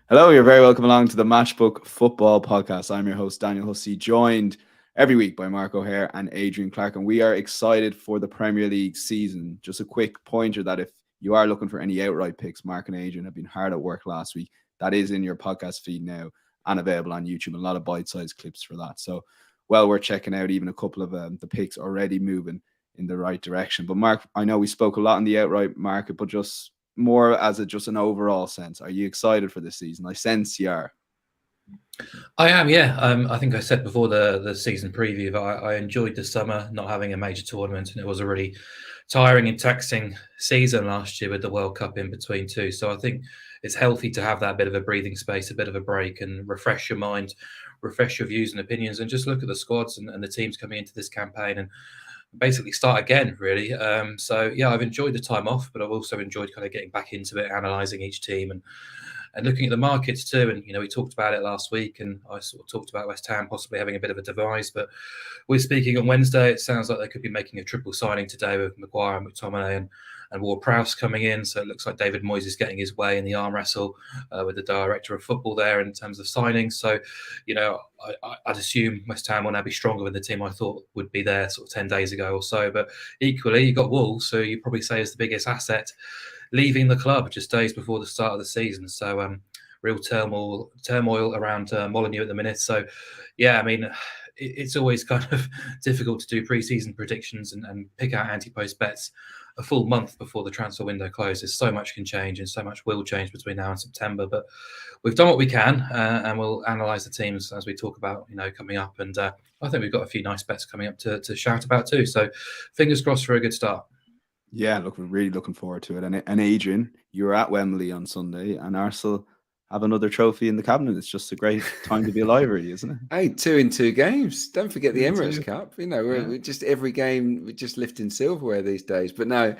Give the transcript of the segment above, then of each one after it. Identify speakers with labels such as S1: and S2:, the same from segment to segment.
S1: Hello, you're very welcome along to the Matchbook Football Podcast. I'm your host, Daniel Hussey, joined every week by Mark O'Haire and Adrian Clarke, and we are excited for the Premier League season. Just a quick pointer that if you are looking for any outright picks, Mark and Adrian have been hard at work last week. That is in your podcast feed now and available on YouTube. A lot of bite-sized clips for that. So, well, we're checking out even a couple of the picks already moving in the right direction. But Mark, I know we spoke a lot in the outright market, but just more as just an overall sense. Are you excited for this season? I sense you are.
S2: I am, yeah. I think I said before the season preview that I enjoyed the summer, not having a major tournament, and it was a really tiring and taxing season last year with the World Cup in between too. So I think it's healthy to have that bit of a breathing space, a bit of a break, and refresh your mind, refresh your views and opinions, and just look at the squads and the teams coming into this campaign and basically start again, really. So yeah, I've enjoyed the time off, but I've also enjoyed kind of getting back into it, analysing each team and looking at the markets too. And, we talked about it last week, and I sort of talked about West Ham possibly having a bit of a demise, but we're speaking on Wednesday. It sounds like they could be making a triple signing today with Maguire and McTominay and Ward-Prowse coming in. So it looks like David Moyes is getting his way in the arm wrestle with the director of football there in terms of signings. So, I'd assume West Ham will now be stronger than the team I thought would be there sort of 10 days ago or so. But equally, you've got Wolves, so you probably say is the biggest asset leaving the club just days before the start of the season. So real turmoil around Molineux at the minute. So, yeah, I mean, it's always kind of difficult to do pre-season predictions and pick out anti-post bets a full month before the transfer window closes. So much can change and so much will change between now and September. But we've done what we can and we'll analyse the teams as we talk about, coming up. And I think we've got a few nice bets coming up to shout about too. So fingers crossed for a good start.
S1: Yeah, look, we're really looking forward to it. And Adrian, you were at Wembley on Sunday, and Arsenal have another trophy in the cabinet. It's just a great time to be alive, really, isn't it?
S3: Hey, 2 in 2 games. Don't forget the Emirates Cup. We're just every game, we're just lifting silverware these days. But no,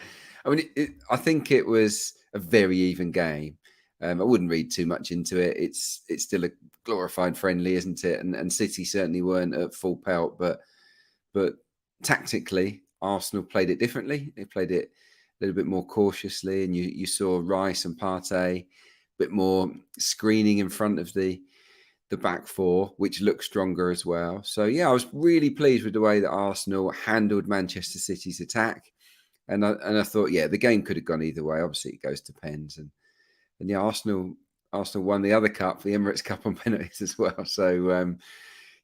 S3: I mean, I think it was a very even game. I wouldn't read too much into it. It's still a glorified friendly, isn't it? And City certainly weren't at full pelt, but tactically, Arsenal played it differently. They played it a little bit more cautiously, and you saw Rice and Partey a bit more screening in front of the back four, which looked stronger as well. So yeah, I was really pleased with the way that Arsenal handled Manchester City's attack, and I thought, yeah, the game could have gone either way. Obviously, it goes to pens, and yeah, Arsenal won the other cup, the Emirates Cup, on penalties as well. So.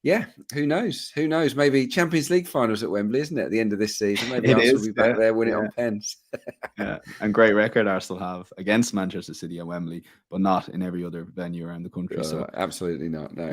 S3: Yeah, who knows? Who knows? Maybe Champions League finals at Wembley, isn't it? At the end of this season, maybe Arsenal will be back there, win it on pens.
S1: Yeah, and great record Arsenal have against Manchester City at Wembley, but not in every other venue around the country. So
S3: absolutely not. No,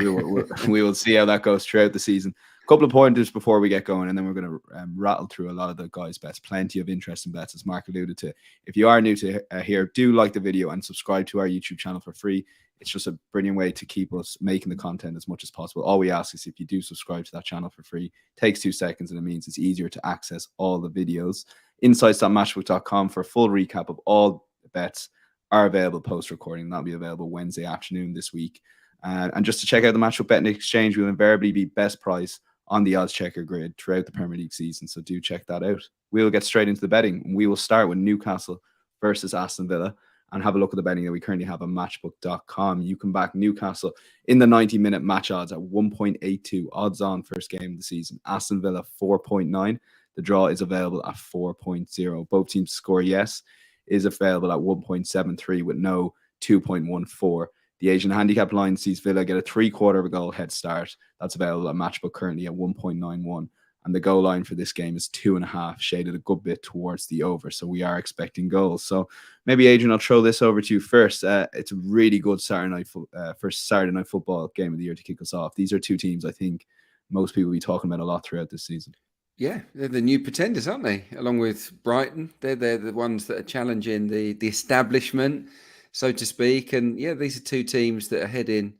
S1: we will see how that goes throughout the season. A couple of pointers before we get going, and then we're going to rattle through a lot of the guys' bets. Plenty of interesting bets, as Mark alluded to. If you are new to here, do like the video and subscribe to our YouTube channel for free. It's just a brilliant way to keep us making the content as much as possible. All we ask is if you do subscribe to that channel for free, it takes 2 seconds, and it means it's easier to access all the videos. Insights.matchbook.com for a full recap of all the bets are available post-recording. That'll be available Wednesday afternoon this week. And just to check out the Matchbook Betting Exchange, we'll invariably be best price on the odds checker grid throughout the Premier League season. So do check that out. We'll get straight into the betting. We will start with Newcastle versus Aston Villa, and have a look at the betting that we currently have on matchbook.com. You can back Newcastle in the 90-minute match odds at 1.82 odds on first game of the season. Aston Villa 4.9. The draw is available at 4.0. Both teams to score yes is available at 1.73 with no 2.14. The Asian handicap line sees Villa get a 3/4 of a goal head start. That's available at Matchbook currently at 1.91. And the goal line for this game is 2.5, shaded a good bit towards the over. So we are expecting goals. So maybe, Adrian, I'll throw this over to you first. It's a really good first Saturday night football game of the year to kick us off. These are two teams I think most people will be talking about a lot throughout this season.
S3: Yeah, they're the new pretenders, aren't they? Along with Brighton. They're the ones that are challenging the establishment, so to speak. And yeah, these are two teams that are heading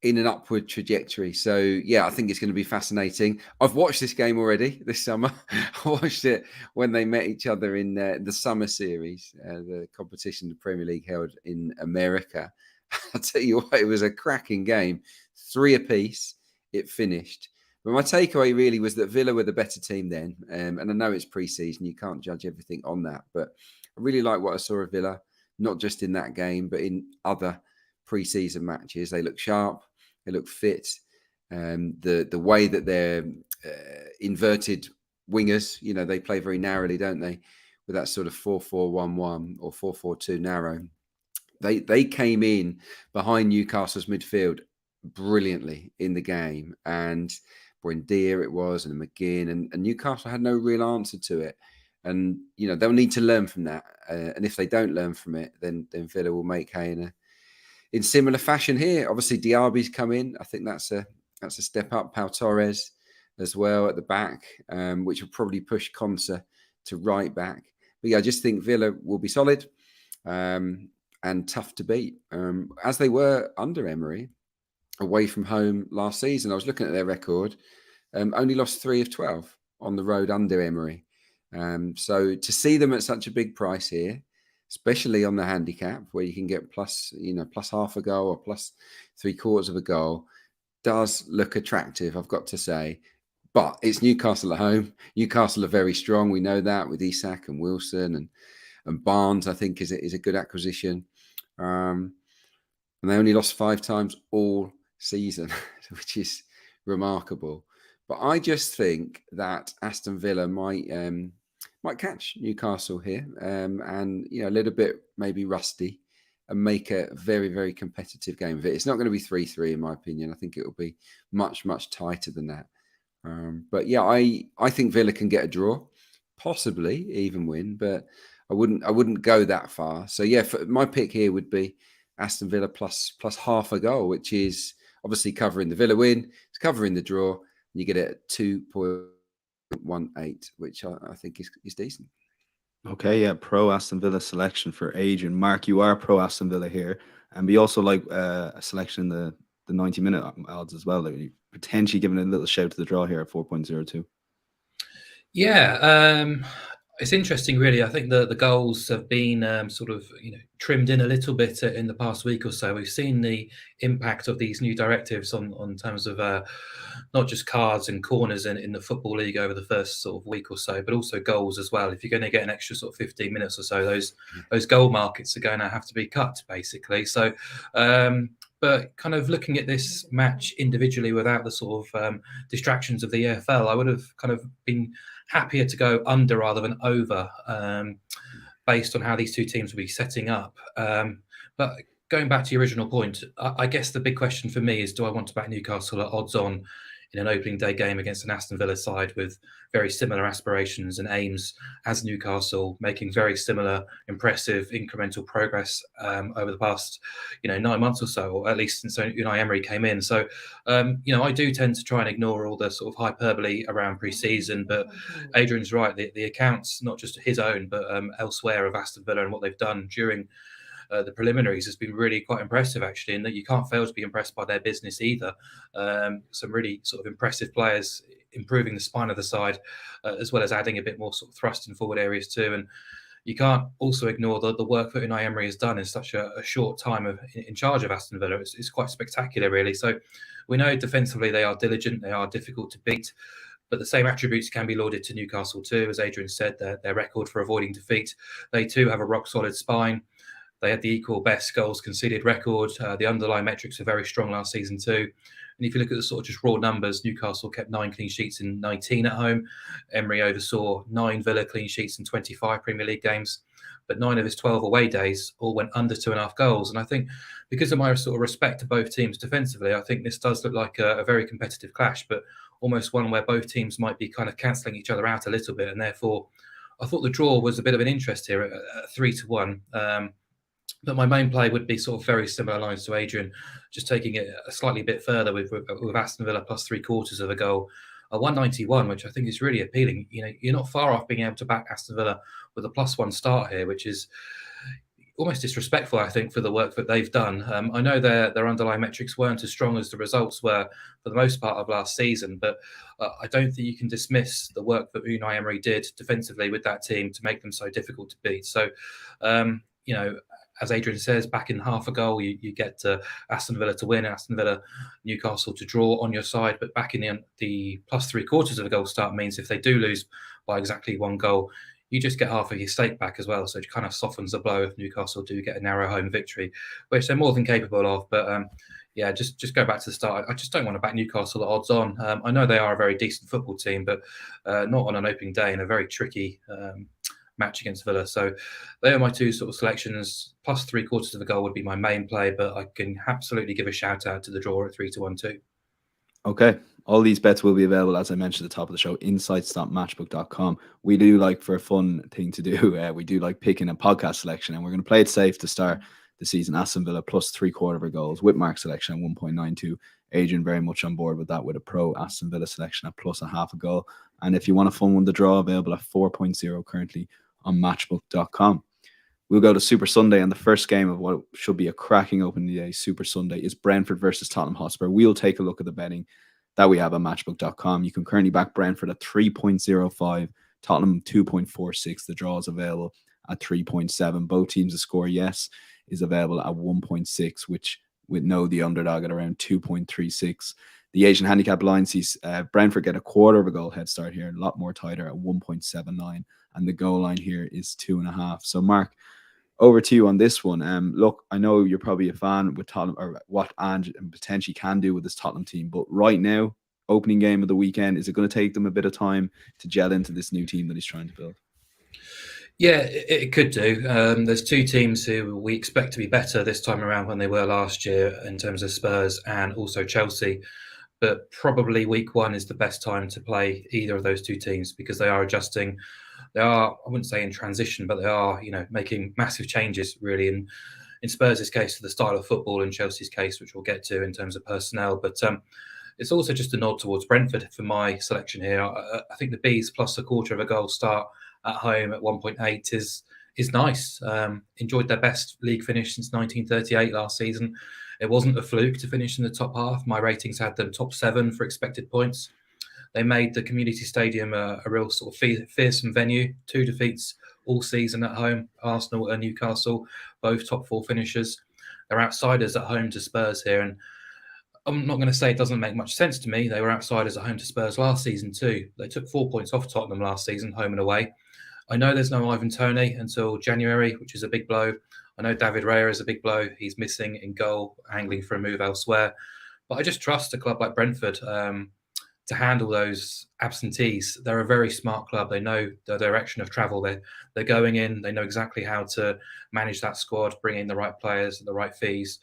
S3: in an upward trajectory. So yeah, I think it's going to be fascinating. I've watched this game already this summer. I watched it when they met each other in the summer series, the competition the Premier League held in America. I'll tell you what, it was a cracking game. 3 apiece, it finished. But my takeaway really was that Villa were the better team then. And I know it's pre-season, you can't judge everything on that. But I really like what I saw of Villa. not just in that game, but in other pre-season matches. They look sharp, they look fit. The way that they're inverted wingers, they play very narrowly, don't they? With that sort of 4-4-1-1 or 4-4-2 narrow. They came in behind Newcastle's midfield brilliantly in the game, and Buendia it was, and McGinn, and Newcastle had no real answer to it. And they'll need to learn from that. And if they don't learn from it, then Villa will make hay in similar fashion here. Obviously, Diaby's come in. I think that's a step up. Pau Torres as well at the back, which will probably push Konsa to right back. But yeah, I just think Villa will be solid and tough to beat, as they were under Emery away from home last season. I was looking at their record, only lost 3 of 12 on the road under Emery. So to see them at such a big price here, especially on the handicap where you can get plus half a goal or plus 3/4 of a goal, does look attractive, I've got to say. But it's Newcastle at home. Newcastle are very strong. We know that, with Isak and Wilson and Barnes, I think is a good acquisition. And they only lost 5 times all season, which is remarkable. But I just think that Aston Villa might catch Newcastle here, and a little bit maybe rusty, and make a very, very competitive game of it. It's not going to be 3-3 in my opinion. I think it will be much, much tighter than that. But yeah, I think Villa can get a draw, possibly even win, but I wouldn't go that far. So yeah, my pick here would be Aston Villa plus half a goal, which is obviously covering the Villa win, it's covering the draw, and you get it at 2.18, which I think is decent.
S1: Okay, yeah, pro Aston Villa selection for Adrian. Mark, you are pro Aston Villa here, and we also like a selection in the 90-minute odds as well. Like, potentially giving a little shout to the draw here at 4.02.
S2: Yeah, it's interesting, really. I think the goals have been sort of trimmed in a little bit in the past week or so. We've seen the impact of these new directives on terms of not just cards and corners in the Football League over the first sort of week or so, but also goals as well. If you're going to get an extra sort of 15 minutes or so, those goal markets are going to have to be cut, basically. So but kind of looking at this match individually without the sort of distractions of the EFL, I would have kind of been happier to go under rather than over, based on how these two teams will be setting up. But going back to your original point, I guess the big question for me is, do I want to back Newcastle at odds on in an opening day game against an Aston Villa side with very similar aspirations and aims as Newcastle, making very similar, impressive, incremental progress over the past, 9 months or so, or at least since Unai Emery came in. So, I do tend to try and ignore all the sort of hyperbole around pre-season, but Adrian's right. The accounts, not just his own, but elsewhere of Aston Villa and what they've done during the preliminaries has been really quite impressive, actually, in that you can't fail to be impressed by their business either. Some really sort of impressive players improving the spine of the side, as well as adding a bit more sort of thrust in forward areas too. And you can't also ignore the work that Unai Emery has done in such a short time in charge of Aston Villa. It's quite spectacular, really. So we know defensively they are diligent, they are difficult to beat, but the same attributes can be lauded to Newcastle too. As Adrian said, their record for avoiding defeat. They too have a rock-solid spine. They had the equal best goals conceded record. The underlying metrics were very strong last season too. And if you look at the sort of just raw numbers, Newcastle kept 9 clean sheets in 19 at home. Emery oversaw 9 Villa clean sheets in 25 Premier League games, but 9 of his 12 away days all went under 2.5 goals. And I think because of my sort of respect to both teams defensively, I think this does look like a very competitive clash, but almost one where both teams might be kind of cancelling each other out a little bit. And therefore, I thought the draw was a bit of an interest here at 3-1. But my main play would be sort of very similar lines to Adrian, just taking it a slightly bit further with Aston Villa plus 3/4 of a goal, a 191, which I think is really appealing. You're not far off being able to back Aston Villa with a +1 start here, which is almost disrespectful, I think, for the work that they've done. I know their underlying metrics weren't as strong as the results were for the most part of last season, but I don't think you can dismiss the work that Unai Emery did defensively with that team to make them so difficult to beat. So, as Adrian says, back in half a goal, you get Aston Villa to win, Aston Villa, Newcastle to draw on your side. But back in the plus 3/4 of a goal start means if they do lose by exactly 1 goal, you just get half of your stake back as well. So it kind of softens the blow if Newcastle do get a narrow home victory, which they're more than capable of. But yeah, just go back to the start. I just don't want to back Newcastle at odds on. I know they are a very decent football team, but not on an opening day in a very tricky match against Villa. So they are my two sort of selections. Plus 3/4 of a goal would be my main play, but I can absolutely give a shout out to the draw at 3-1 too.
S1: Okay. All these bets will be available, as I mentioned at the top of the show, insights.matchbook.com. We do like, for a fun thing to do, we do like picking a podcast selection, and we're going to play it safe to start the season. Aston Villa plus 3/4 goals with Mark selection at 1.92. Adrian very much on board with that, with a pro Aston Villa selection at plus a half a goal. And if you want a fun one, the draw available at 4.0 currently on matchbook.com. We'll go to Super Sunday, and the first game of what should be a cracking opening day Super Sunday is Brentford versus Tottenham Hotspur. We'll take a look at the betting that we have on matchbook.com. You can currently back Brentford at 3.05, Tottenham 2.46. The draw is available at 3.7. Both teams to score yes is available at 1.6, which with no the underdog at around 2.36. The Asian handicap line sees Brentford get a 1/4 goal head start here, a lot more tighter at 1.79, and the goal line here is 2.5. So Mark, over to you on this one. Look, I know you're probably a fan with Tottenham, or what Ange potentially can do with this Tottenham team, but right now, opening game of the weekend, is it going to take them a bit of time to gel into this new team that he's trying to build?
S2: Yeah, it could do. There's two teams who we expect to be better this time around than they were last year in terms of Spurs and also Chelsea. But probably week one is the best time to play either of those two teams because they are adjusting. They are, I wouldn't say in transition, but they are, making massive changes really in Spurs' case to the style of football, and Chelsea's case, which we'll get to in terms of personnel. But it's also just a nod towards Brentford for my selection here. I think the Bees plus 1/4 goal start at home at 1.8 is nice. Enjoyed their best league finish since 1938 last season. It wasn't a fluke to finish in the top half. My ratings had them top 7 for expected points. They made the Community Stadium a real sort of fearsome venue. 2 defeats all season at home, Arsenal and Newcastle, both top 4 finishers. They're outsiders at home to Spurs here. And I'm not going to say it doesn't make much sense to me. They were outsiders at home to Spurs last season too. They took 4 points off Tottenham last season, home and away. I know there's no Ivan Toney until January, which is a big blow. I know David Raya is a big blow. He's missing in goal, angling for a move elsewhere. But I just trust a club like Brentford to handle those absentees. They're a very smart club. They know the direction of travel. They're going in. They know exactly how to manage that squad, bring in the right players at the right fees.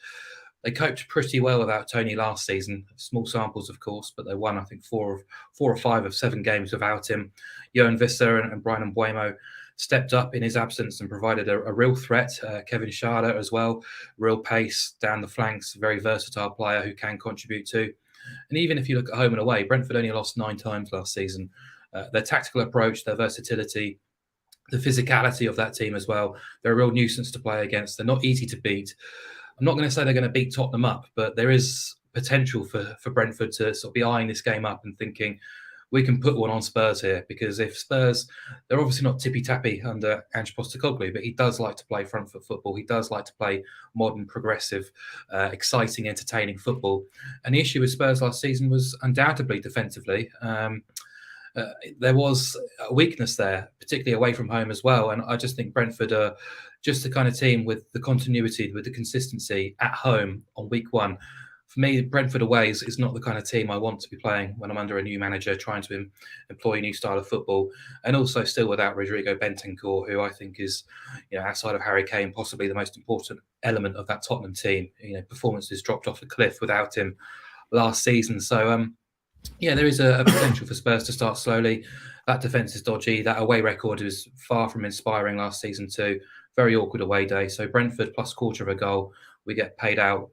S2: They coped pretty well without Toney last season. Small samples, of course, but they won, I think, 4 or 5 of 7 games without him. Johan Visser and Brian Mbeumo stepped up in his absence and provided a real threat. Kevin Schade as well, real pace down the flanks, very versatile player who can contribute too. And even if you look at home and away, Brentford only lost 9 times last season. Their tactical approach, their versatility, the physicality of that team as well, they're a real nuisance to play against. They're not easy to beat. I'm not going to say they're going to beat Tottenham up, but there is potential for Brentford to sort of be eyeing this game up and thinking, we can put one on Spurs here, because if Spurs, they're obviously not tippy-tappy under Ange Postecoglou, but he does like to play front foot football. He does like to play modern, progressive, exciting, entertaining football. And the issue with Spurs last season was undoubtedly defensively. There was a weakness there, particularly away from home as well. And I just think Brentford are just the kind of team with the continuity, with the consistency at home on week one. For me, Brentford away is not the kind of team I want to be playing when I'm under a new manager, trying to employ a new style of football, and also still without Rodrigo Bentancur, who I think is, outside of Harry Kane, possibly the most important element of that Tottenham team. Performances dropped off a cliff without him last season. So, there is a potential for Spurs to start slowly. That defence is dodgy. That away record is far from inspiring last season too. Very awkward away day. So Brentford plus 1/4 goal. We get paid out.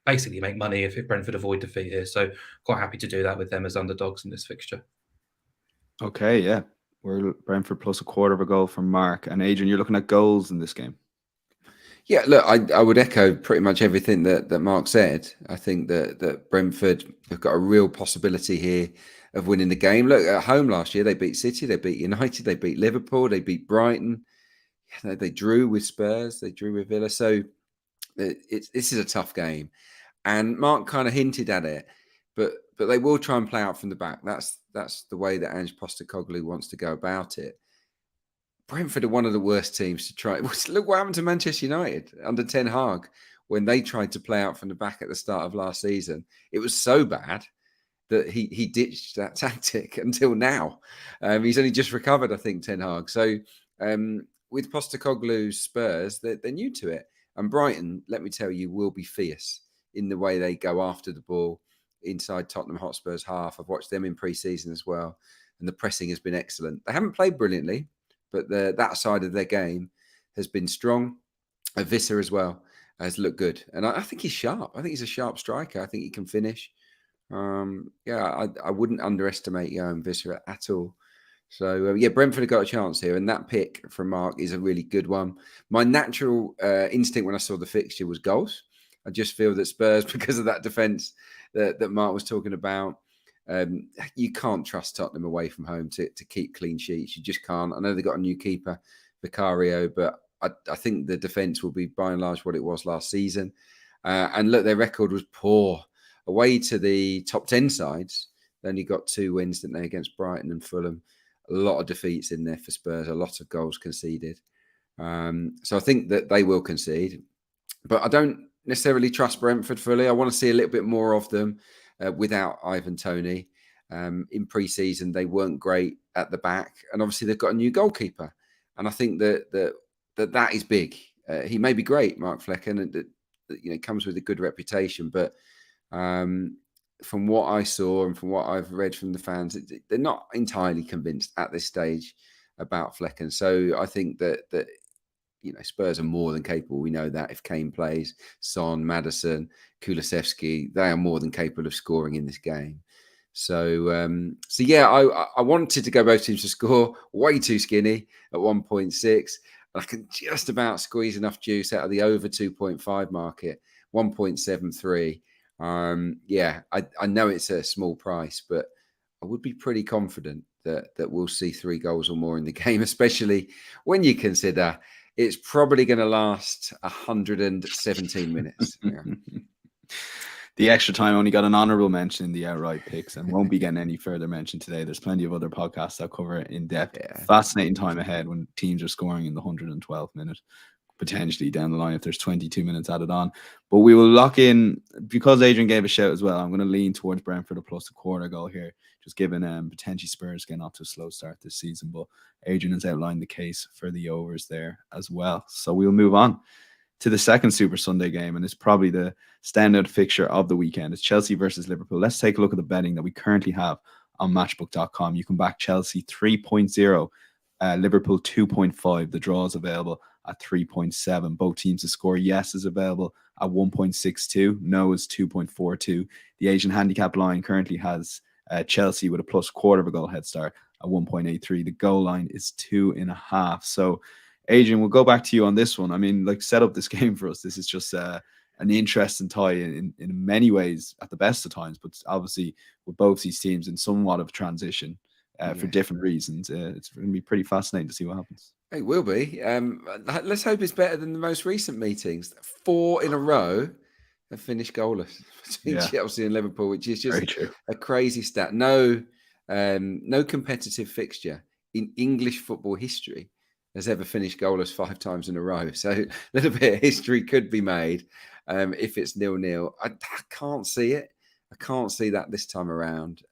S2: Basically make money if Brentford avoid defeat here. So quite happy to do that with them as underdogs in this fixture.
S1: Okay, yeah. We're Brentford plus 1/4 goal from Mark. And Adrian, you're looking at goals in this game.
S3: Yeah, look, I would echo pretty much everything that Mark said. I think that Brentford have got a real possibility here of winning the game. Look, at home last year, they beat City, they beat United, they beat Liverpool, they beat Brighton. They drew with Spurs, they drew with Villa. So this is a tough game. And Mark kind of hinted at it, but they will try and play out from the back. That's the way that Ange Postecoglou wants to go about it. Brentford are one of the worst teams to try. Look what happened to Manchester United under Ten Hag when they tried to play out from the back at the start of last season. It was so bad that he ditched that tactic until now. He's only just recovered, I think, Ten Hag. So with Postecoglou's Spurs, they're new to it. And Brighton, let me tell you, will be fierce in the way they go after the ball inside Tottenham Hotspur's half. I've watched them in pre-season as well, and the pressing has been excellent. They haven't played brilliantly, but that side of their game has been strong. Visser as well has looked good. And I think he's sharp. I think he's a sharp striker. I think he can finish. I wouldn't underestimate Johan Visser at all. So, Brentford have got a chance here. And that pick from Mark is a really good one. My natural instinct when I saw the fixture was goals. I just feel that Spurs, because of that defence that Mark was talking about, you can't trust Tottenham away from home to keep clean sheets. You just can't. I know they've got a new keeper, Vicario, but I think the defence will be by and large what it was last season. And look, their record was poor. Away to the top 10 sides, they only got 2 wins, didn't they, against Brighton and Fulham. A lot of defeats in there for Spurs, a lot of goals conceded. So I think that they will concede. But I don't necessarily trust Brentford fully. I want to see a little bit more of them without Ivan Toney. In pre-season, they weren't great at the back. And obviously, they've got a new goalkeeper. And I think that is big. He may be great, Mark Flecken, and that comes with a good reputation. But from what I saw and from what I've read from the fans, they're not entirely convinced at this stage about Flecken. So I think that Spurs are more than capable. We know that if Kane plays, Son, Maddison, Kulusevski, they are more than capable of scoring in this game. So I wanted to go both teams to score. Way too skinny at 1.6. I can just about squeeze enough juice out of the over 2.5 market, 1.73. I know it's a small price, but I would be pretty confident that we'll see 3 goals or more in the game, especially when you consider it's probably going to last 117 minutes. Yeah.
S1: The extra time only got an honourable mention in the outright picks and won't be getting any further mention today. There's plenty of other podcasts that cover it in depth. Yeah. Fascinating time ahead when teams are scoring in the 112th minute, potentially down the line if there's 22 minutes added on. But we will lock in, because Adrian gave a shout as well, I'm going to lean towards Brentford plus a quarter goal here, just given potentially Spurs getting off to a slow start this season. But Adrian has outlined the case for the overs there as well. So we'll move on to the second Super Sunday game, and it's probably the standout fixture of the weekend. It's Chelsea versus Liverpool. Let's take a look at the betting that we currently have on matchbook.com. You can back Chelsea 3.0, Liverpool 2.5. The draw is available at 3.7. Both teams to score yes is available at 1.62. No is 2.42. The Asian handicap line currently has Chelsea with a plus quarter of a goal head start at 1.83. The goal line is 2.5. So Adrian, we'll go back to you on this one. I mean, set up this game for us. This is just an interesting tie in many ways at the best of times, but obviously with both these teams in somewhat of transition for different reasons. It's going to be pretty fascinating to see what happens.
S3: It will be. Let's hope it's better than the most recent meetings. 4 in a row have finished goalless between Chelsea and Liverpool, which is just a crazy stat. No competitive fixture in English football history has ever finished goalless 5 times in a row. So a little bit of history could be made if it's 0-0. I can't see it. I can't see that this time around.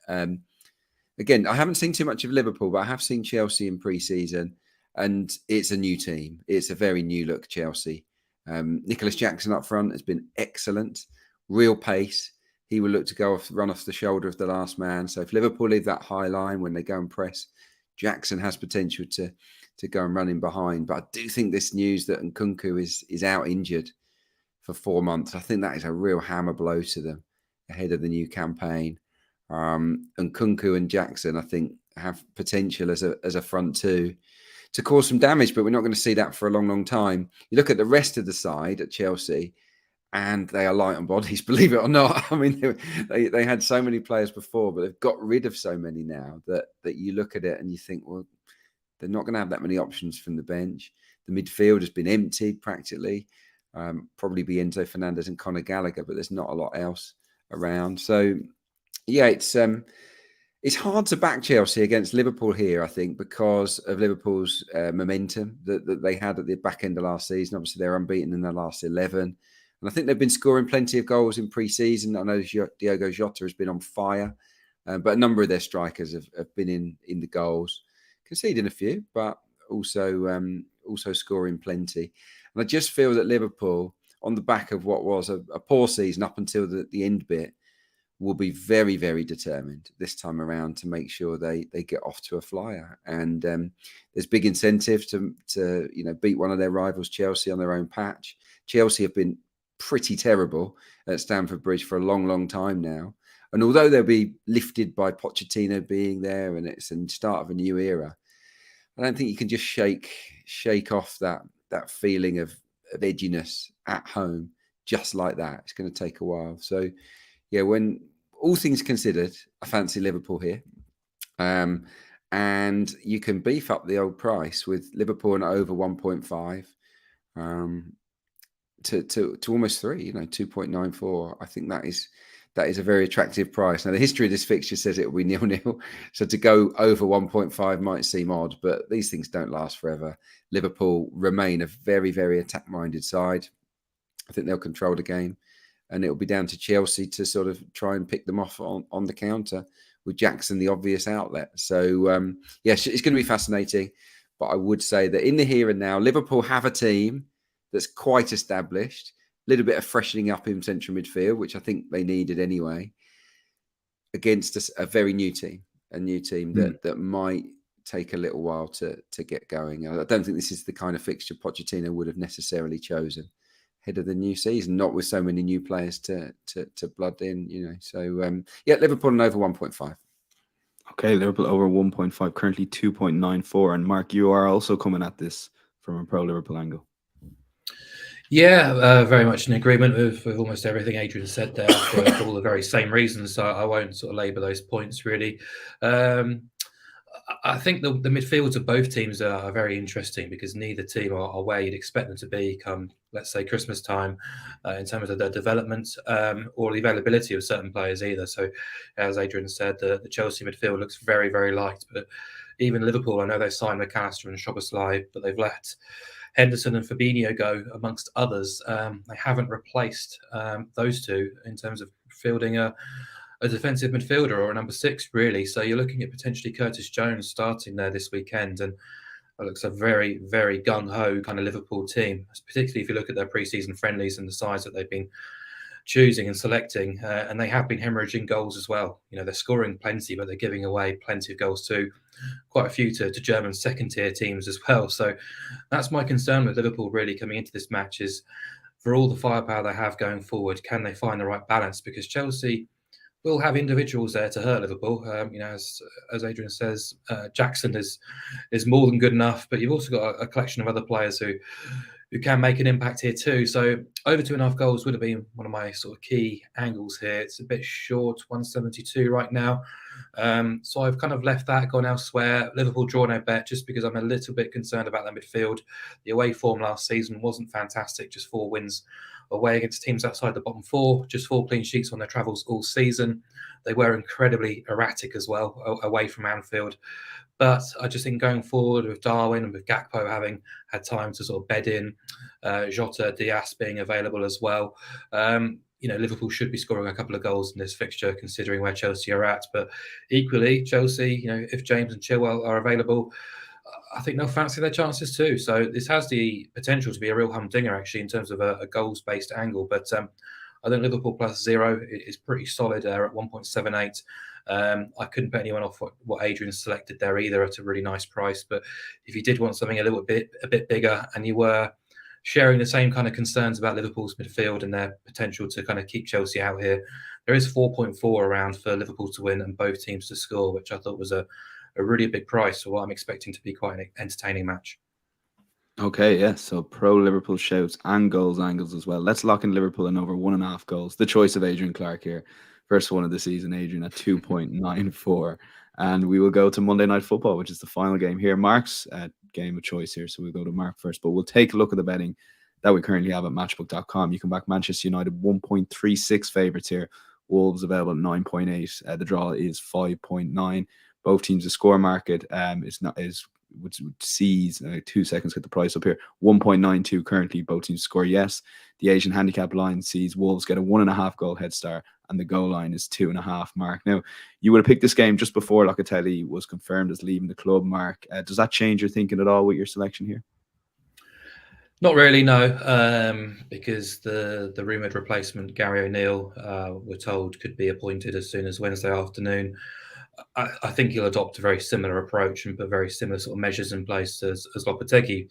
S3: Again, I haven't seen too much of Liverpool, but I have seen Chelsea in pre-season, and it's a new team. It's a very new look Chelsea. Nicholas Jackson up front has been excellent. Real pace. He will look to run off the shoulder of the last man. So if Liverpool leave that high line when they go and press, Jackson has potential to go and run in behind. But I do think this news that Nkunku is out injured for 4 months, I think that is a real hammer blow to them ahead of the new campaign. Nkunku and Jackson, I think, have potential as a front two to cause some damage, but we're not going to see that for a long, long time. You look at the rest of the side at Chelsea, and they are light on bodies, believe it or not. I mean, they had so many players before, but they've got rid of so many now that you look at it and you think, well, they're not going to have that many options from the bench. The midfield has been emptied practically. Probably be Enzo Fernandez and Conor Gallagher, but there's not a lot else around. So, yeah, it's It's hard to back Chelsea against Liverpool here, I think, because of Liverpool's momentum that they had at the back end of last season. Obviously, they're unbeaten in their last 11. And I think they've been scoring plenty of goals in pre-season. I know Diogo Jota has been on fire, but a number of their strikers have been in the goals, conceding a few, but also scoring plenty. And I just feel that Liverpool, on the back of what was a poor season up until the end bit, will be very, very determined this time around to make sure they get off to a flyer. And there's big incentive to beat one of their rivals, Chelsea, on their own patch. Chelsea have been pretty terrible at Stamford Bridge for a long, long time now. And although they'll be lifted by Pochettino being there and it's the start of a new era, I don't think you can just shake off that feeling of edginess at home just like that. It's going to take a while. So, yeah, when all things considered, I fancy Liverpool here. And you can beef up the old price with Liverpool and over 1.5 to almost 3, 2.94. I think that is a very attractive price. Now, the history of this fixture says it will be 0-0. So to go over 1.5 might seem odd, but these things don't last forever. Liverpool remain a very, very attack-minded side. I think they'll control the game. And it'll be down to Chelsea to sort of try and pick them off on the counter with Jackson, the obvious outlet. So, yes, it's going to be fascinating. But I would say that in the here and now, Liverpool have a team that's quite established. A little bit of freshening up in central midfield, which I think they needed anyway, against a very new team, that might take a little while to get going. I don't think this is the kind of fixture Pochettino would have necessarily chosen ahead of the new season, not with so many new players to blood in, So, Liverpool and over 1.5.
S1: Okay, Liverpool over 1.5, currently 2.94. And Mark, you are also coming at this from a pro-Liverpool angle.
S2: Yeah, very much in agreement with almost everything Adrian said there for all the very same reasons. So I won't sort of labour those points really. I think the midfields of both teams are very interesting because neither team are where you'd expect them to be come, let's say, Christmas time in terms of their development or the availability of certain players either. So, as Adrian said, the Chelsea midfield looks very, very light. But even Liverpool, I know they signed McAllister and Szoboszlai, but they've let Henderson and Fabinho go, amongst others. They haven't replaced those two in terms of fielding a defensive midfielder or a number 6, really. So you're looking at potentially Curtis Jones starting there this weekend. And it looks a very, very gung-ho kind of Liverpool team, particularly if you look at their pre-season friendlies and the sides that they've been choosing and selecting. And they have been hemorrhaging goals as well. They're scoring plenty, but they're giving away plenty of goals too. Quite a few to German second-tier teams as well. So that's my concern with Liverpool really coming into this match is for all the firepower they have going forward, can they find the right balance? Because Chelsea will have individuals there to hurt Liverpool. As Adrian says, Jackson is more than good enough, but you've also got a collection of other players who can make an impact here too. So over 2.5 goals would have been one of my sort of key angles here. It's a bit short, 172 right now. So I've kind of left that, gone elsewhere. Liverpool draw no bet just because I'm a little bit concerned about their midfield. The away form last season wasn't fantastic, just 4 wins away against teams outside the bottom 4, just 4 clean sheets on their travels all season. They were incredibly erratic as well away from Anfield. But I just think going forward with Darwin and with Gakpo having had time to sort of bed in, Jota, Diaz being available as well, Liverpool should be scoring a couple of goals in this fixture considering where Chelsea are at. But equally, Chelsea, if James and Chilwell are available, I think they'll fancy their chances too. So this has the potential to be a real humdinger actually in terms of a goals-based angle. But I think Liverpool +0 is pretty solid there at 1.78. I couldn't put anyone off what Adrian selected there either at a really nice price. But if you did want something a bit bigger and you were sharing the same kind of concerns about Liverpool's midfield and their potential to kind of keep Chelsea out here, there is 4.4 around for Liverpool to win and both teams to score, which I thought was a really big price for what I'm expecting to be quite an entertaining match.
S1: Okay, yeah. So pro Liverpool shouts and goals angles as well. Let's lock in Liverpool and over 1.5 goals. The choice of Adrian Clarke here. First one of the season, Adrian at 2.94. And we will go to Monday Night Football, which is the final game here. Mark's game of choice here. So we'll go to Mark first, but we'll take a look at the betting that we currently have at matchbook.com. You can back Manchester United 1.36 favourites here, Wolves available at 9.8. The draw is 5.9. Both teams' score market which sees 2 seconds, get the price up here, 1.92 currently. Both teams score yes. The Asian handicap line sees Wolves get a 1.5 goal head start, and the goal line is 2.5. Mark, now you would have picked this game just before Locatelli was confirmed as leaving the club. Mark, does that change your thinking at all with your selection here?
S2: Not really, no, because the rumoured replacement, Gary O'Neill, we're told could be appointed as soon as Wednesday afternoon. I think he'll adopt a very similar approach and put very similar sort of measures in place as Lopetegui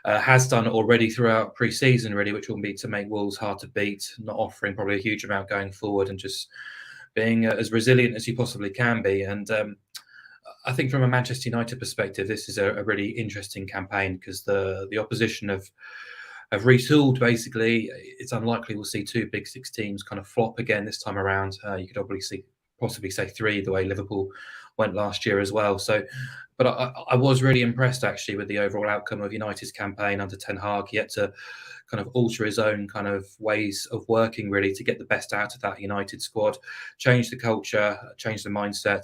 S2: has done already throughout pre-season, really, which will be to make Wolves hard to beat, not offering probably a huge amount going forward, and just being as resilient as you possibly can be. And I think from a Manchester United perspective, this is a really interesting campaign because the opposition have retooled. Basically, it's unlikely we'll see two Big Six teams kind of flop again this time around. You could possibly say three, the way Liverpool went last year as well. So, but I was really impressed actually with the overall outcome of United's campaign under Ten Hag. He had to kind of alter his own kind of ways of working really to get the best out of that United squad, change the culture, change the mindset.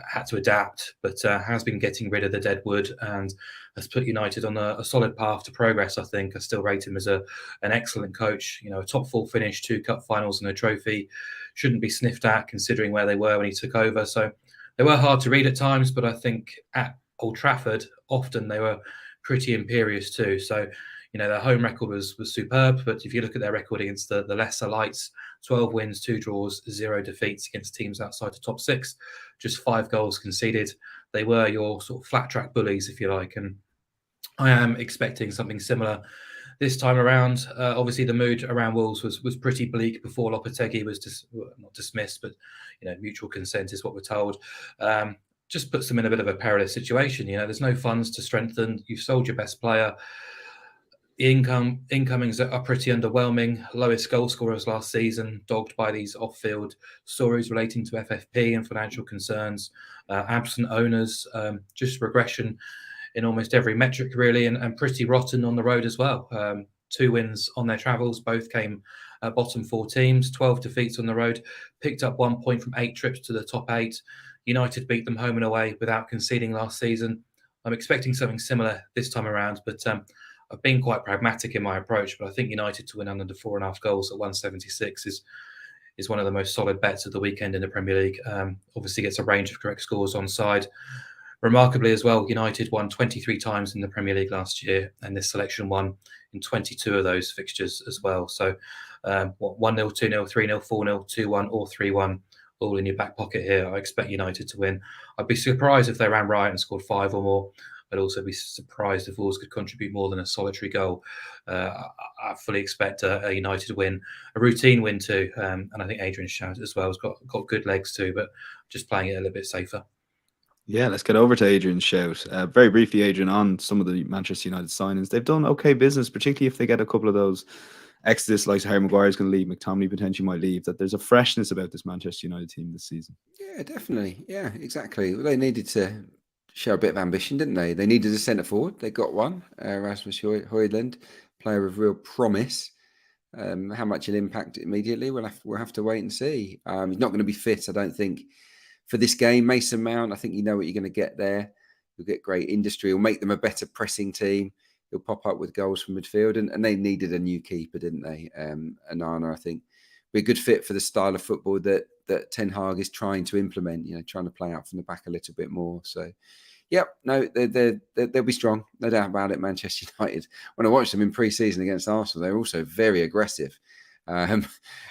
S2: Had to adapt, but has been getting rid of the dead wood and has put United on a solid path to progress. I think I still rate him as an excellent coach. A top four finish, 2 cup finals and a trophy shouldn't be sniffed at considering where they were when he took over. So they were hard to read at times, but I think at Old Trafford often they were pretty imperious too. So their home record was superb, but if you look at their record against the lesser lights, 12 wins, 2 draws, 0 defeats against teams outside the top 6, just 5 goals conceded. They were your sort of flat track bullies, if you like. And I am expecting something similar this time around. Obviously, the mood around Wolves was pretty bleak before Lopetegui was not dismissed, but mutual consent is what we're told. Just puts them in a bit of a perilous situation. There's no funds to strengthen. You've sold your best player. Incomings are pretty underwhelming. Lowest goal scorers last season, dogged by these off-field stories relating to FFP and financial concerns. Absent owners, just regression in almost every metric, really, and pretty rotten on the road as well. 2 wins on their travels, both came bottom 4 teams, 12 defeats on the road, picked up 1 point from 8 trips to the top 8. United beat them home and away without conceding last season. I'm expecting something similar this time around, but I've been quite pragmatic in my approach, but I think United to win under 4.5 goals at 176 is one of the most solid bets of the weekend in the Premier League. Obviously gets a range of correct scores on side. Remarkably as well, United won 23 times in the Premier League last year, and this selection won in 22 of those fixtures as well. So 1-0, 2-0, 3-0, 4-0, 2-1 or 3-1, all in your back pocket here. I expect United to win. I'd be surprised if they ran riot and scored 5 or more. I'd also be surprised if Wolves could contribute more than a solitary goal. I fully expect a United win, a routine win too. And I think Adrian's shout as well has got good legs too, but just playing it a little bit safer.
S1: Yeah, let's get over to Adrian's shout. Very briefly, Adrian, on some of the Manchester United signings. They've done okay business, particularly if they get a couple of those exodus, like Harry Maguire's going to leave, McTominay potentially might leave, that there's a freshness about this Manchester United team this season.
S3: Yeah, definitely. Yeah, exactly. Well, they needed to show a bit of ambition, didn't they? They needed a centre forward. They got one, Rasmus Højlund, player of real promise. How much he'll impact immediately, we'll have to wait and see. He's not going to be fit, I don't think, for this game. Mason Mount, I think you know what you're going to get there. You'll get great industry. He'll make them a better pressing team. He'll pop up with goals from midfield, and they needed a new keeper, didn't they? Anana, I think, be a good fit for the style of football that Ten Hag is trying to implement. Trying to play out from the back a little bit more. So, yep, no, they'll be strong, no doubt about it. Manchester United. When I watched them in pre-season against Arsenal, they were also very aggressive,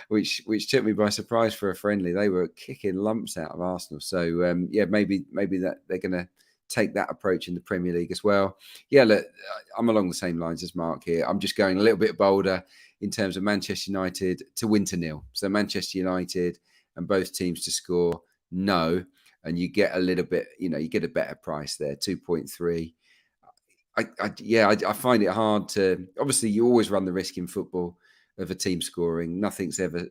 S3: which took me by surprise for a friendly. They were kicking lumps out of Arsenal. So, maybe that they're going to take that approach in the Premier League as well. Yeah, look, I'm along the same lines as Mark here. I'm just going a little bit bolder in terms of Manchester United to win to 0. So Manchester United and both teams to score no, and you get a little bit, you get a better price there, 2.3. I find it hard to, obviously you always run the risk in football of a team scoring. Nothing's ever,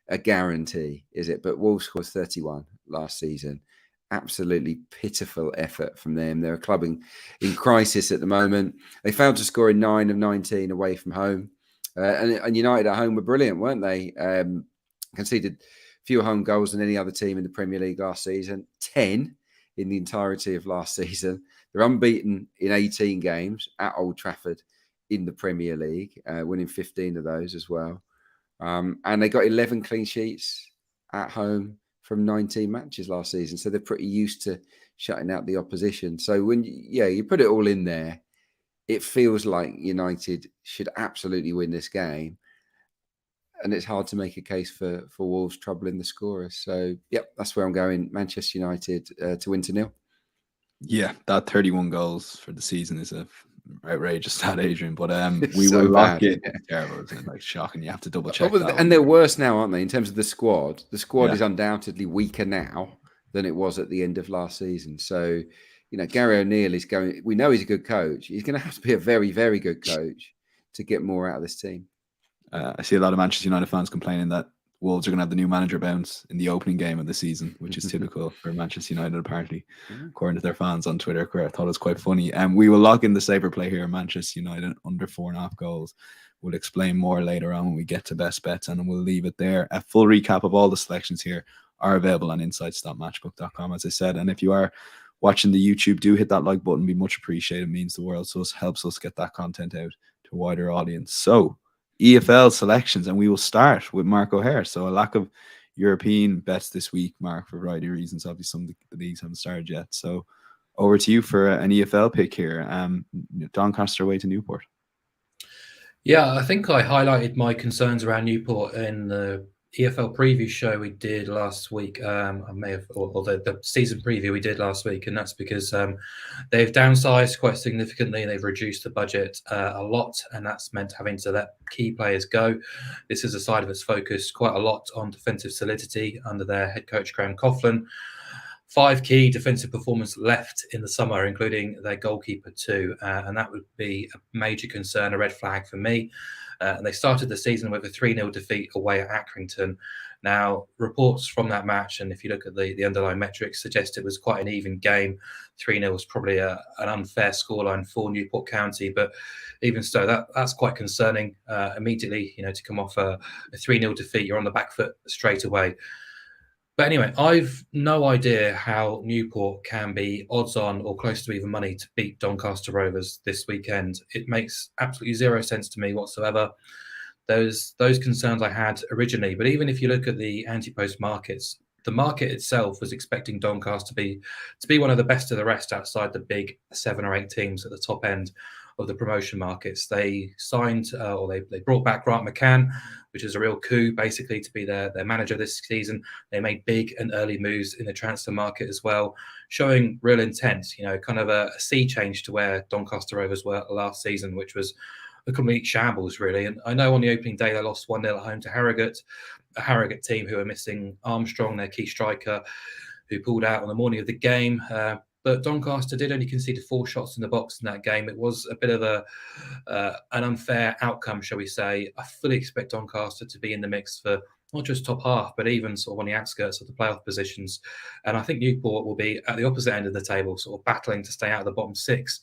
S3: a guarantee, is it? But Wolves scored 31 last season. Absolutely pitiful effort from them. They're a club in crisis at the moment. They failed to score in 9 of 19 away from home. And United at home were brilliant, weren't they? conceded fewer home goals than any other team in the Premier League last season, 10 in the entirety of last season. They're unbeaten in 18 games at Old Trafford in the Premier League, winning 15 of those as well. And they got 11 clean sheets at home from 19 matches last season. So they're pretty used to shutting out the opposition. So when you put it all in there, it feels like United should absolutely win this game. And it's hard to make a case for Wolves troubling the scorers. So, that's where I'm going. Manchester United to win 2-0.
S1: Yeah, that 31 goals for the season is a outrageous stat, Adrian. But we
S3: so
S1: will lock
S3: bad.
S1: it. It's terrible, isn't it? Like shocking. You have to double check that.
S3: And they're worse now, aren't they? In terms of the squad is undoubtedly weaker now than it was at the end of last season. So, Gary O'Neill is going. We know he's a good coach. He's going to have to be a very, very good coach to get more out of this team.
S1: I see a lot of Manchester United fans complaining that Wolves are going to have the new manager bounce in the opening game of the season, which is typical for Manchester United, apparently, according to their fans on Twitter. I thought it was quite funny. And we will lock in the safer play here, Manchester United under 4.5 goals. We'll explain more later on when we get to best bets, and we'll leave it there. A full recap of all the selections here are available on insights.matchbook.com, as I said. And if you are watching the YouTube, do hit that like button. Be much appreciated. It means the world. So it helps us get that content out to a wider audience. So EFL selections, and we will start with Mark O'Haire. So a lack of European bets this week, Mark, for a variety of reasons. Obviously, some of the leagues haven't started yet. So over to you for an EFL pick here. Doncaster away to Newport.
S2: Yeah, I think I highlighted my concerns around Newport in the EFL preview show we did last week. I may have, or the season preview we did last week, and that's because they've downsized quite significantly. They've reduced the budget a lot, and that's meant having to let key players go. This is a side that's focused quite a lot on defensive solidity under their head coach Graham Coughlin. 5 key defensive performers left in the summer, including their goalkeeper too, and that would be a major concern, a red flag for me. And they started the season with a 3-0 defeat away at Accrington. Now, reports from that match, and if you look at the underlying metrics, suggest it was quite an even game. 3-0 was probably an unfair scoreline for Newport County, but even so, that's quite concerning. Immediately, to come off a 3-0 defeat, you're on the back foot straight away. But anyway, I've no idea how Newport can be odds on or close to even money to beat Doncaster Rovers this weekend. It makes absolutely zero sense to me whatsoever. Those concerns I had originally, but even if you look at the anti-post markets, the market itself was expecting Doncaster to be one of the best of the rest outside the big 7 or 8 teams at the top end of the promotion markets. They signed or they brought back Grant McCann, which is a real coup, basically, to be their manager this season. They made big and early moves in the transfer market as well, showing real intent, kind of a sea change to where Doncaster Rovers were last season, which was a complete shambles, really. And I know on the opening day they lost 1-0 at home to Harrogate, a Harrogate team who are missing Armstrong, their key striker, who pulled out on the morning of the game. But Doncaster did only concede 4 shots in the box in that game. It was a bit of an unfair outcome, shall we say. I fully expect Doncaster to be in the mix for not just top half, but even sort of on the outskirts of the playoff positions. And I think Newport will be at the opposite end of the table, sort of battling to stay out of the bottom 6.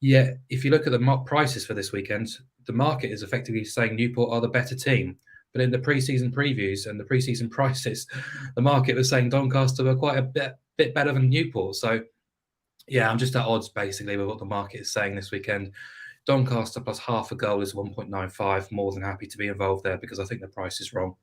S2: Yet, if you look at the prices for this weekend, the market is effectively saying Newport are the better team. But in the pre-season previews and the pre-season prices, the market was saying Doncaster were quite a bit better than Newport. So, yeah, I'm just at odds basically with what the market is saying this weekend. Doncaster plus half a goal is 1.95. More than happy to be involved there because I think the price is wrong.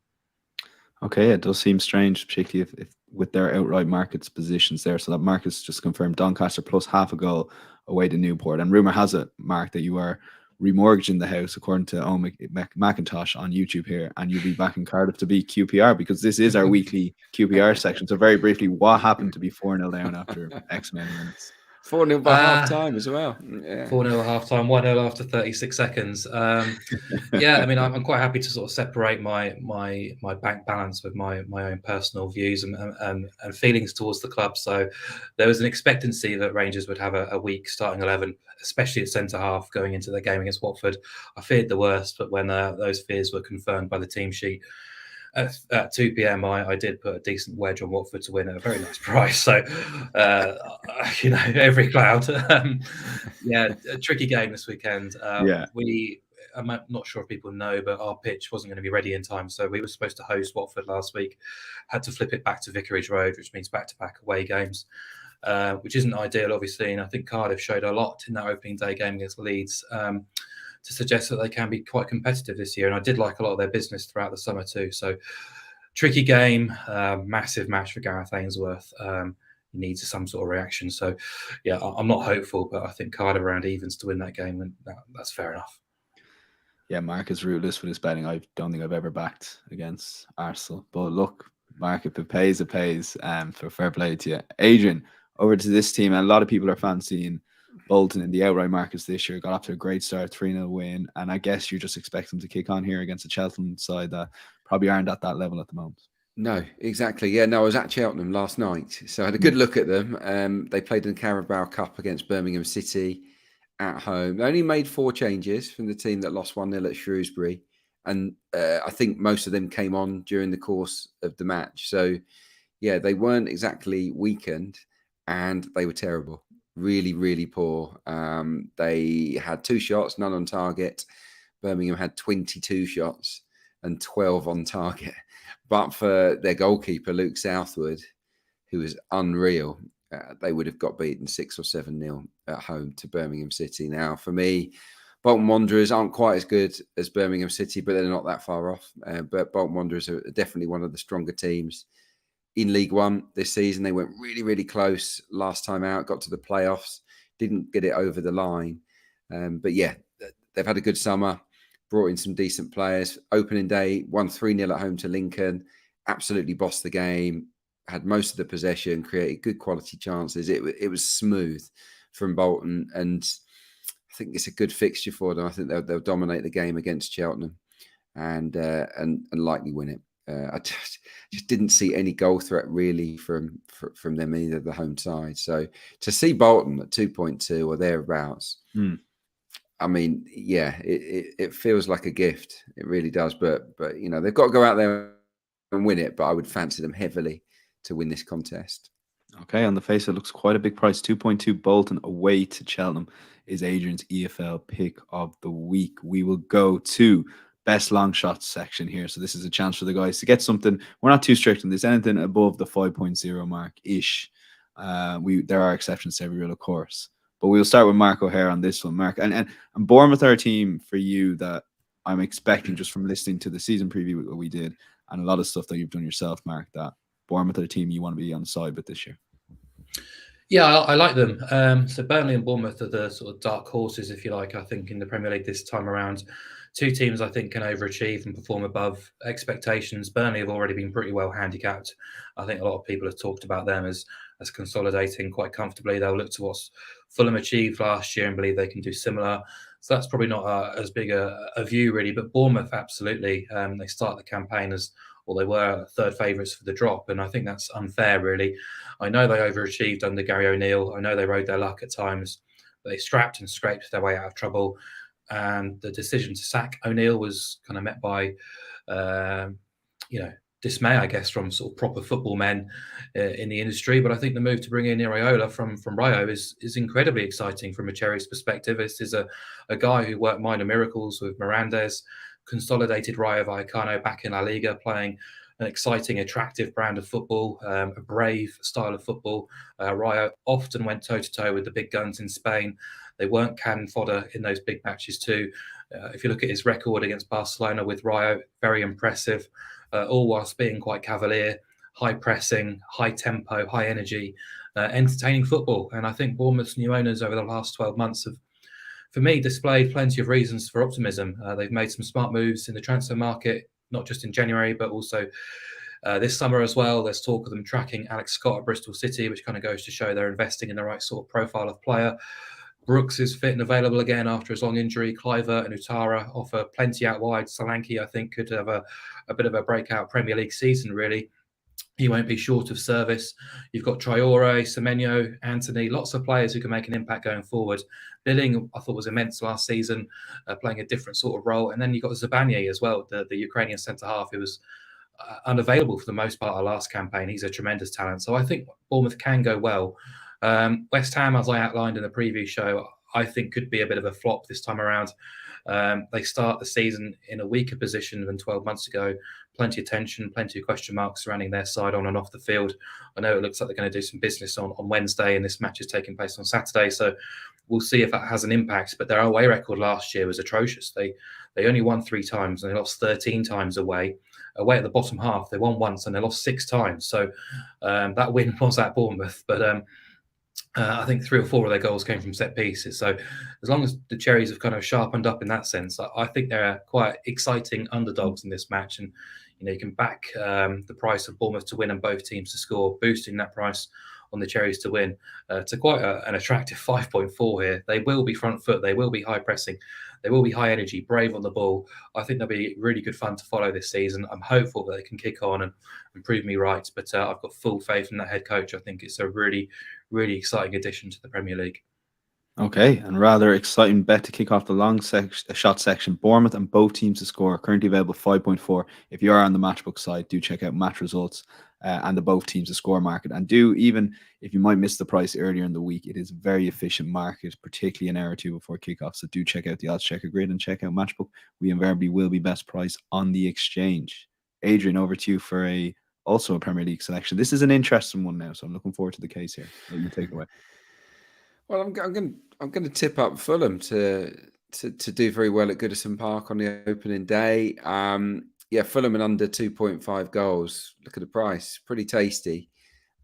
S1: Okay, it does seem strange, particularly if with their outright markets positions there. So that market's just confirmed Doncaster plus half a goal away to Newport. And rumour has it, Mark, that you are remortgaging the house, according to Owen McIntosh on YouTube here, and you'll be back in Cardiff to beat QPR, because this is our weekly QPR section. So very briefly, what happened to be 4-0 down after X many minutes?
S3: 4-0 by half time as well.
S2: 4-0 at half time, 1-0 after 36 seconds. Yeah, I mean, I'm quite happy to sort of separate my bank balance with my own personal views and feelings towards the club. So there was an expectancy that Rangers would have a weak starting 11, especially at centre half going into the game against Watford. I feared the worst, but when those fears were confirmed by the team sheet, at 2 p.m, I did put a decent wedge on Watford to win at a very nice price. So, every cloud. Yeah, a tricky game this weekend. I'm not sure if people know, but our pitch wasn't going to be ready in time. So we were supposed to host Watford last week, had to flip it back to Vicarage Road, which means back-to-back away games, which isn't ideal, obviously. And I think Cardiff showed a lot in that opening day game against Leeds to suggest that they can be quite competitive this year. And I did like a lot of their business throughout the summer too. So tricky game, massive match for Gareth Ainsworth. He needs some sort of reaction. So, yeah, I'm not hopeful, but I think Cardiff around evens to win that game, and that's fair enough.
S1: Yeah, Mark is ruthless with his betting. I don't think I've ever backed against Arsenal. But look, Mark, if it pays, it pays. For fair play to you. Adrian, over to this team. And a lot of people are fancying Bolton in the outright markets this year. Got off to a great start, 3-0 win. And I guess you just expect them to kick on here against a Cheltenham side that probably aren't at that level at the moment.
S3: No, exactly. Yeah, no, I was at Cheltenham last night, so I had a good look at them. They played in the Carabao Cup against Birmingham City at home. They only made 4 changes from the team that lost 1-0 at Shrewsbury. And I think most of them came on during the course of the match. So, yeah, they weren't exactly weakened, and they were terrible. Really, really poor. They had 2 shots, none on target. Birmingham had 22 shots and 12 on target. But for their goalkeeper, Luke Southwood, who was unreal, they would have got beaten 6 or 7-0 at home to Birmingham City. Now, for me, Bolton Wanderers aren't quite as good as Birmingham City, but they're not that far off. But Bolton Wanderers are definitely one of the stronger teams in League One this season. They went really, really close last time out, got to the playoffs, didn't get it over the line. But yeah, they've had a good summer. Brought in some decent players. Opening day, won 3-0 at home to Lincoln. Absolutely bossed the game. Had most of the possession. Created good quality chances. It was smooth from Bolton, and I think it's a good fixture for them. I think they'll dominate the game against Cheltenham, and likely win it. I just didn't see any goal threat really from them, either the home side. So to see Bolton at 2.2 or thereabouts. I mean, yeah, it feels like a gift. It really does. But you know, they've got to go out there and win it. But I would fancy them heavily to win this contest.
S1: Okay, on the face, it looks quite a big price. 2.2 Bolton away to Cheltenham is Adrian's EFL pick of the week. We will go to best long shots section here. So this is a chance for the guys to get something. We're not too strict on this. Anything above the 5.0 mark-ish. There are exceptions to every rule, of course. But we'll start with Mark O'Haire on this one, Mark. And Bournemouth are a team for you that I'm expecting, just from listening to the season preview that we did and a lot of stuff that you've done yourself, Mark, that Bournemouth are a team you want to be on the side with this year.
S2: Yeah, I like them. So Burnley and Bournemouth are the sort of dark horses, if you like, I think, in the Premier League this time around. 2 teams I think can overachieve and perform above expectations. Burnley have already been pretty well handicapped. I think a lot of people have talked about them as consolidating quite comfortably. They'll look to what Fulham achieved last year and believe they can do similar. So that's probably not as big a view, really. But Bournemouth, absolutely. They start the campaign they were third favourites for the drop. And I think that's unfair, really. I know they overachieved under Gary O'Neill. I know they rode their luck at times. But they strapped and scraped their way out of trouble. And the decision to sack O'Neill was kind of met by, dismay, I guess, from sort of proper football men in the industry. But I think the move to bring in Iraola from Rayo is incredibly exciting from a Cherries perspective. This is a guy who worked minor miracles with Mirandes, consolidated Rayo Vallecano back in La Liga, playing an exciting, attractive brand of football, a brave style of football. Rayo often went toe-to-toe with the big guns in Spain. They weren't cannon fodder in those big matches too. If you look at his record against Barcelona with Rayo, very impressive, all whilst being quite cavalier, high pressing, high tempo, high energy, entertaining football. And I think Bournemouth's new owners over the last 12 months have, for me, displayed plenty of reasons for optimism. They've made some smart moves in the transfer market, not just in January, but also this summer as well. There's talk of them tracking Alex Scott at Bristol City, which kind of goes to show they're investing in the right sort of profile of player. Brooks is fit and available again after his long injury. Cliver and Utara offer plenty out wide. Solanke, I think, could have a bit of a breakout Premier League season, really. He won't be short of service. You've got Traore, Semenyo, Anthony, lots of players who can make an impact going forward. Billing, I thought, was immense last season, playing a different sort of role. And then you've got Zabanye as well, the Ukrainian centre-half, who was unavailable for the most part of last campaign. He's a tremendous talent. So I think Bournemouth can go well. West Ham, as I outlined in the preview show, I think could be a bit of a flop this time around. They start the season in a weaker position than 12 months ago. Plenty of tension, plenty of question marks surrounding their side on and off the field. I know it looks like they're going to do some business on Wednesday, and this match is taking place on Saturday. So we'll see if that has an impact. But their away record last year was atrocious. They only won 3 times and they lost 13 times away. Away at the bottom half, they won once and they lost 6 times. So that win was at Bournemouth. But I think 3 or 4 of their goals came from set pieces. So as long as the Cherries have kind of sharpened up in that sense, I think they're quite exciting underdogs in this match. And you can back the price of Bournemouth to win and both teams to score, boosting that price on the Cherries to win to quite an attractive 5.4 here. They will be front foot. They will be high pressing. They will be high energy, brave on the ball. I think they'll be really good fun to follow this season. I'm hopeful that they can kick on and prove me right. But I've got full faith in that head coach. I think it's a really, really exciting addition to the Premier League.
S1: Okay, and rather exciting bet to kick off the long shot section. Bournemouth and both teams to score, currently available 5.4. If you are on the matchbook side, do check out match results and the both teams to score market. And do, even if you might miss the price earlier in the week, it is a very efficient market, particularly an hour or two before kickoff. So do check out the odds checker grid and check out matchbook. We invariably will be best price on the exchange. Adrian, over to you for also a Premier League selection. This is an interesting one now, so I'm looking forward to the case here. Let you take it away.
S3: Well, I'm going to tip up Fulham to do very well at Goodison Park on the opening day. Fulham and under 2.5 goals. Look at the price, pretty tasty.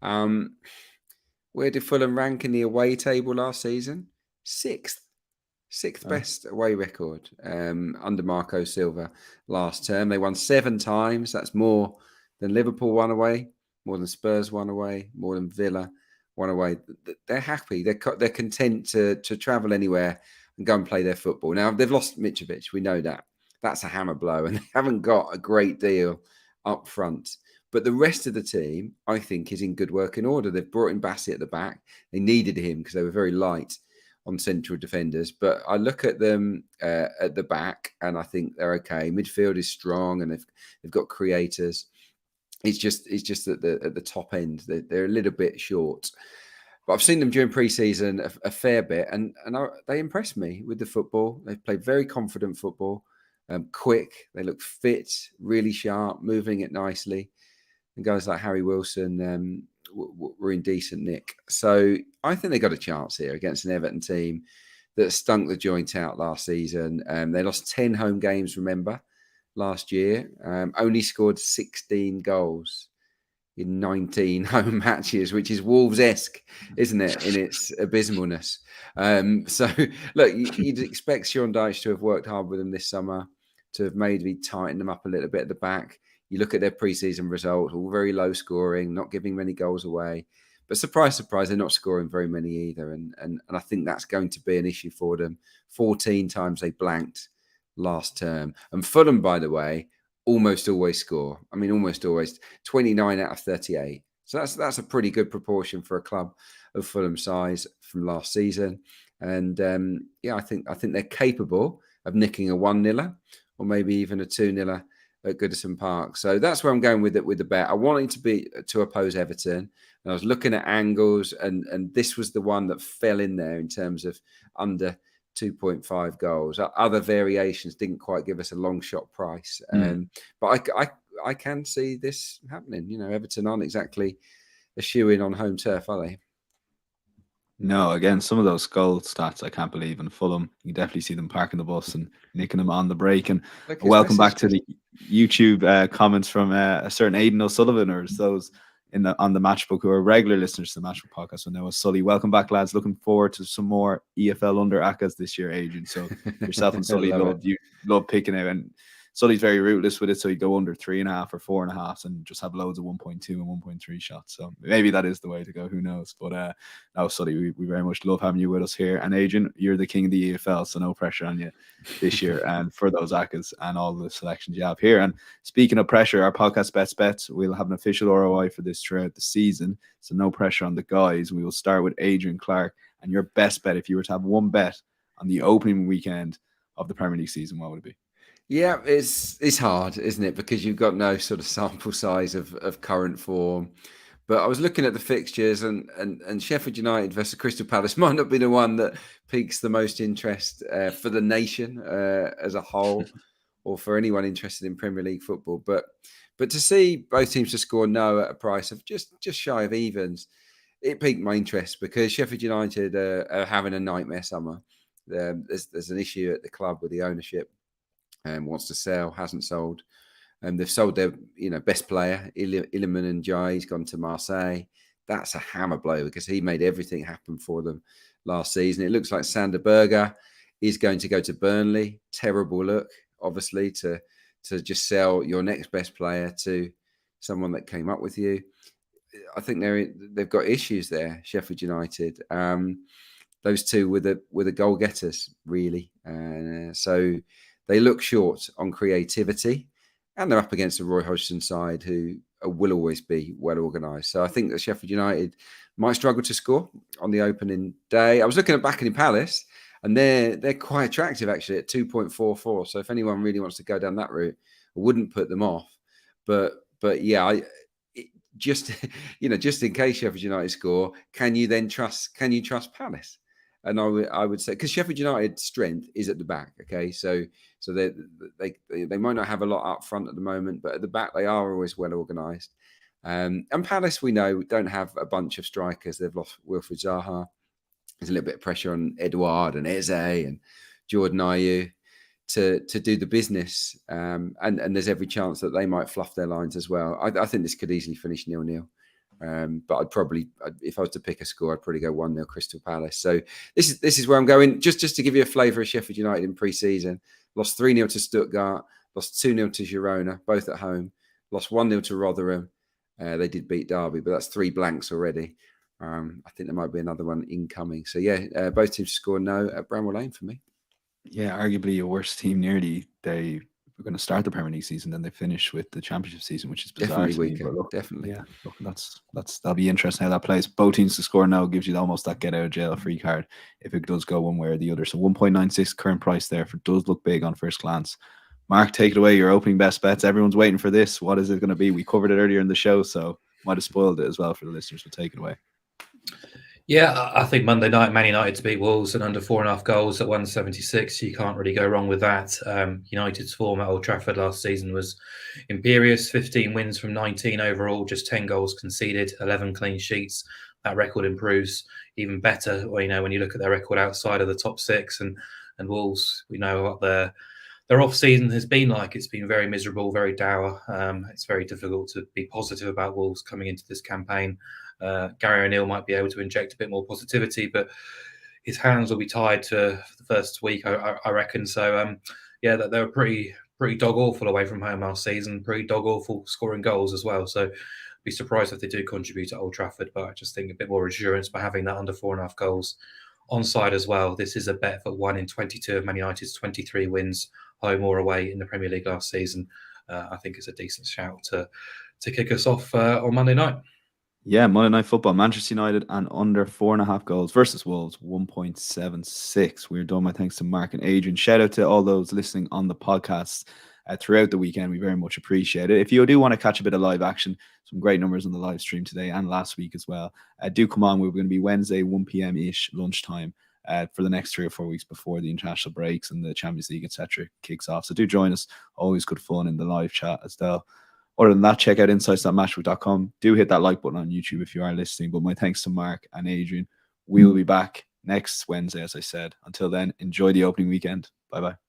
S3: Where did Fulham rank in the away table last season? Sixth best away record under Marco Silva last term. They won 7 times. That's more than Liverpool won away, more than Spurs won away, more than Villa won away. They're happy. They're content to travel anywhere and go and play their football. Now, they've lost Mitrovic. We know that. That's a hammer blow, and they haven't got a great deal up front. But the rest of the team, I think, is in good working order. They've brought in Bassett at the back. They needed him because they were very light on central defenders. But I look at them at the back, and I think they're okay. Midfield is strong, and they've got creators. It's just at the top end. They're a little bit short. But I've seen them during pre-season a fair bit, and they impressed me with the football. They've played very confident football, quick. They look fit, really sharp, moving it nicely. And guys like Harry Wilson were in decent nick. So I think they got a chance here against an Everton team that stunk the joint out last season. They lost 10 home games, remember, last year. Only scored 16 goals in 19 home matches, which is Wolves-esque, isn't it, in its abysmalness. So, look, you'd expect Sean Dyche to have worked hard with them this summer, to have maybe tightened them up a little bit at the back. You look at their pre-season results, all very low scoring, not giving many goals away. But surprise, surprise, they're not scoring very many either. And I think that's going to be an issue for them. 14 times they blanked last term. And Fulham, by the way, almost always score. I mean, almost always. 29 out of 38. So that's a pretty good proportion for a club of Fulham size from last season. And I think they're capable of nicking a 1-0 or maybe even a 2-0 at Goodison Park. So that's where I'm going with it with the bet. I wanted to oppose Everton, and I was looking at angles, and this was the one that fell in there in terms of under 2.5 goals. Other variations didn't quite give us a long shot price. But I can see this happening. You know, Everton aren't exactly a shoe-in on home turf, are they?
S1: No, again, some of those goal stats I can't believe. In Fulham, you definitely see them parking the bus and nicking them on the break. And welcome back to the YouTube comments from a certain Aidan O'Sullivan, or those on the Matchbook who are regular listeners to the Matchbook podcast. And now Sully, welcome back, lads. Looking forward to some more EFL under Accas this year, Adrian. So yourself and Sully love picking out, and Sully's very rootless with it, so you go under 3.5 or 4.5 and just have loads of 1.2 and 1.3 shots. So maybe that is the way to go. Who knows? But no, Sully, we very much love having you with us here. And Adrian, you're the king of the EFL, so no pressure on you this year and for those Accas and all the selections you have here. And speaking of pressure, our podcast bets, we'll have an official ROI for this throughout the season, so no pressure on the guys. We will start with Adrian Clarke, and your best bet, if you were to have one bet on the opening weekend of the Premier League season, what would it be?
S3: Yeah, it's hard, isn't it? Because you've got no sort of sample size of current form. But I was looking at the fixtures, and Sheffield United versus Crystal Palace might not be the one that piques the most interest for the nation as a whole, or for anyone interested in Premier League football. But to see both teams to score no at a price of just shy of evens, it piqued my interest because Sheffield United are having a nightmare summer. There's an issue at the club with the ownership and wants to sell, hasn't sold. They've sold their best player, Iliman Ndiaye. He's gone to Marseille. That's a hammer blow because he made everything happen for them last season. It looks like Sander Berge is going to go to Burnley. Terrible look, obviously, to just sell your next best player to someone that came up with you. I think they've got issues there, Sheffield United. Those two were the goal getters, really. So they look short on creativity, and they're up against a Roy Hodgson side who will always be well organised. So I think that Sheffield United might struggle to score on the opening day. I was looking at Buckingham Palace, and they're quite attractive actually at 2.44. So if anyone really wants to go down that route, I wouldn't put them off. But yeah, just in case Sheffield United score, can you trust Palace? And I would say, because Sheffield United's strength is at the back, okay? So they might not have a lot up front at the moment, but at the back they are always well organised. And Palace, we know, don't have a bunch of strikers. They've lost Wilfried Zaha. There's a little bit of pressure on Edouard and Eze and Jordan Ayew to do the business. And there's every chance that they might fluff their lines as well. I think this could easily finish 0-0. But if I was to pick a score, I'd probably go 1-0 Crystal Palace. So this is where I'm going. Just to give you a flavour of Sheffield United in pre-season, lost 3-0 to Stuttgart, lost 2-0 to Girona, both at home, lost 1-0 to Rotherham. They did beat Derby, but that's 3 blanks already. I think there might be another one incoming. So yeah, both teams score no at Bramall Lane for me. Yeah,
S1: arguably a worse team nearly. They were going to start the Premier League season, then they finish with the Championship season, which is bizarre.
S3: Definitely weaker. Definitely.
S1: Yeah, look, that'll be interesting how that plays. Both teams to score now gives you almost that get out of jail free card if it does go one way or the other. So 1.96 current price there does look big on first glance. Mark, take it away. Your opening best bets. Everyone's waiting for this. What is it going to be? We covered it earlier in the show, so might have spoiled it as well for the listeners. We'll take it away.
S2: Yeah, I think Monday night, Man United to beat Wolves and under 4.5 goals at 176. You can't really go wrong with that. United's form at Old Trafford last season was imperious. 15 wins from 19 overall, just 10 goals conceded, 11 clean sheets. That record improves even better. When you look at their record outside of the top 6 and Wolves, we know what their off season has been like. It's been very miserable, very dour. It's very difficult to be positive about Wolves coming into this campaign. Gary O'Neill might be able to inject a bit more positivity, but his hands will be tied to the first week, I reckon. So, they were pretty dog awful away from home last season, pretty dog awful scoring goals as well. So, be surprised if they do contribute at Old Trafford, but I just think a bit more assurance by having that under 4.5 goals onside as well. This is a bet for 1 in 22 of Man United's 23 wins, home or away in the Premier League last season. I think it's a decent shout to kick us off on Monday night.
S1: Yeah, Monday Night Football, Manchester United and under 4.5 goals versus Wolves, 1.76. We're done. My thanks to Mark and Adrian. Shout out to all those listening on the podcast throughout the weekend. We very much appreciate it. If you do want to catch a bit of live action, some great numbers on the live stream today and last week as well, do come on. We're going to be Wednesday, 1 p.m.-ish lunchtime for the next 3 or 4 weeks before the international breaks and the Champions League, etc. kicks off. So do join us. Always good fun in the live chat as well. Other than that, check out insights.matchbook.com. Do hit that like button on YouTube if you are listening. But my thanks to Mark and Adrian. We will be back next Wednesday, as I said. Until then, enjoy the opening weekend. Bye-bye.